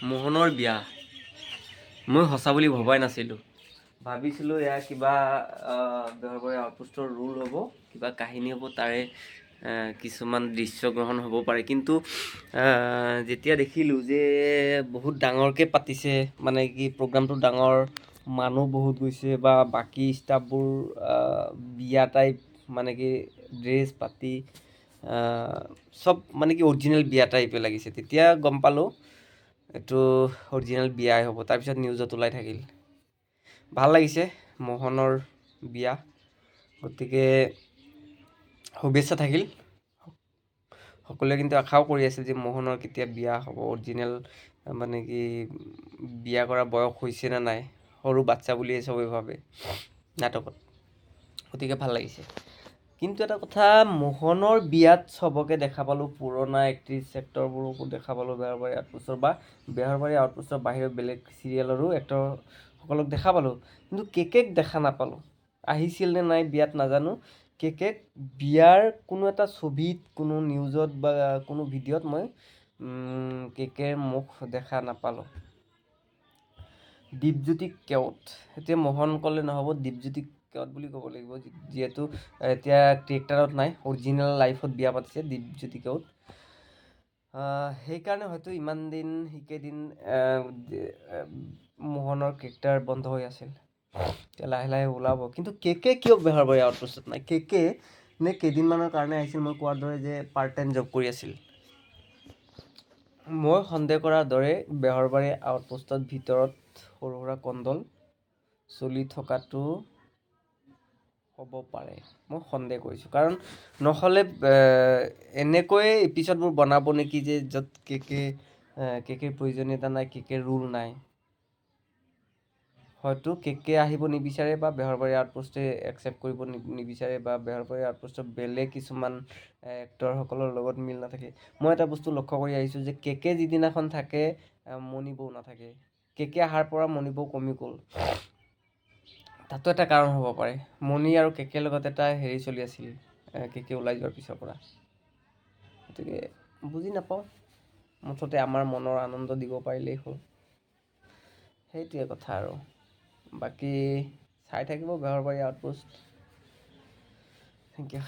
মোহনৰ বিয়া মই সঁচা বুলি ভবাই নাছিলোঁ। ভাবিছিলোঁ এয়া কিবা বেহৰবাৰী আউটপোষ্টৰ ৰোল হ'ব, কিবা কাহিনী হ'ব, তাৰে কিছুমান দৃশ্যগ্ৰহণ হ'ব পাৰে। কিন্তু যেতিয়া দেখিলোঁ যে বহুত ডাঙৰকৈ পাতিছে, মানে কি প্ৰগ্ৰামটো ডাঙৰ, মানুহ বহুত গৈছে বা বাকী ষ্টাফবোৰ বিয়া টাইপ, মানে কি ড্ৰেছ পাতি চব মানে কি অৰিজিনেল বিয়া টাইপে লাগিছে, তেতিয়া গম পালোঁ এইটো অৰিজিনেল বিয়াই হ'ব। তাৰপিছত নিউজত ওলাই থাকিল। ভাল লাগিছে মোহনৰ বিয়া, গতিকে শুভেচ্ছা থাকিল। সকলোৱে কিন্তু আশাও কৰি আছিল যে মোহনৰ কেতিয়া বিয়া হ'ব, অৰিজিনেল মানে কি বিয়া কৰা বয়স হৈছে নে নাই, সৰু বাচ্ছা বুলিয়ে চবেই ভাবে নাটকত, গতিকে ভাল লাগিছে। কিন্তু এটা কথা, মোহনৰ বিয়াত চবকে দেখা পালোঁ, পুৰণা এক্ট্ৰেছ এক্টৰবোৰকো দেখা পালোঁ বেহৰবাৰী আউটপোষ্টৰ, বা বেহৰবাৰী আউটপোষ্টৰ বাহিৰৰ বেলেগ চিৰিয়েলৰো এক্টৰসকলক দেখা পালোঁ। কিন্তু কেক দেখা নাপালোঁ। আহিছিল নে নাই বিয়াত নাজানো। কেক বিয়াৰ কোনো এটা ছবিত, কোনো নিউজত বা কোনো ভিডিঅ'ত মই কেকৰ মুখ দেখা নাপালোঁ। দীপজ্যোতি কেওট, এতিয়া মোহন ক'লে নহ'ব, দীপজ্যোতি কেওট বুলি ক'ব লাগিব, যিহেতু এতিয়া কেৰেক্টাৰত নাই, অৰিজিনেল লাইফত বিয়া পাতিছে দীপজ্যোতি কেওট। সেইকাৰণে হয়তো ইমান দিন সেইকেইদিন মোহনৰ কেৰেক্টাৰ বন্ধ হৈ আছিল, এতিয়া লাহে লাহে ওলাব। কিন্তু কেকে কিয় বেহৰবাৰী আউটপোষ্টত নাই? কেকে নে কেইদিনমানৰ কাৰণে আহিছিল, মই কোৱাৰ দৰে যে পাৰ্ট টাইম জব কৰি আছিল। মই সন্দেহ কৰাৰ দৰে বেহৰবাৰী আউটপোষ্টত ভিতৰত সৰু সুৰা কণ্ডল চলি থকাটো হ'ব পাৰে, মই সন্দেহ কৰিছোঁ। কাৰণ নহ'লে এনেকৈ এপিছডবোৰ বনাব নেকি, যে য'ত কেকেৰ প্ৰয়োজনীয়তা নাই, কেকেৰ ৰোল নাই। হয়তো কেকে আহিব নিবিচাৰে, বা বেহৰবাৰী আউটপোষ্টে একচেপ্ট কৰিব নিবিচাৰে, বা বেহৰবাৰী আউটপোষ্টৰ বেলেগ কিছুমান এক্টৰসকলৰ লগত মিল নাথাকে। মই এটা বস্তু লক্ষ্য কৰি আহিছোঁ যে কেকে যিদিনাখন থাকে, মণি বৌ নাথাকে। কেকে অহাৰ পৰা মণি বৌ কমি গ'ল। তাতো এটা কাৰণ হ'ব পাৰে, মণি আৰু কেকেৰ লগত এটা হেৰি চলি আছিল কেকে ওলাই যোৱাৰ পিছৰ পৰা। গতিকে বুজি নাপাওঁ, মুঠতে আমাৰ মনৰ আনন্দ দিব পাৰিলেই হ'ল, সেইটোৱে কথা আৰু। বাকী চাই থাকিব বেহৰবাৰী আউটপোষ্ট। Thank U.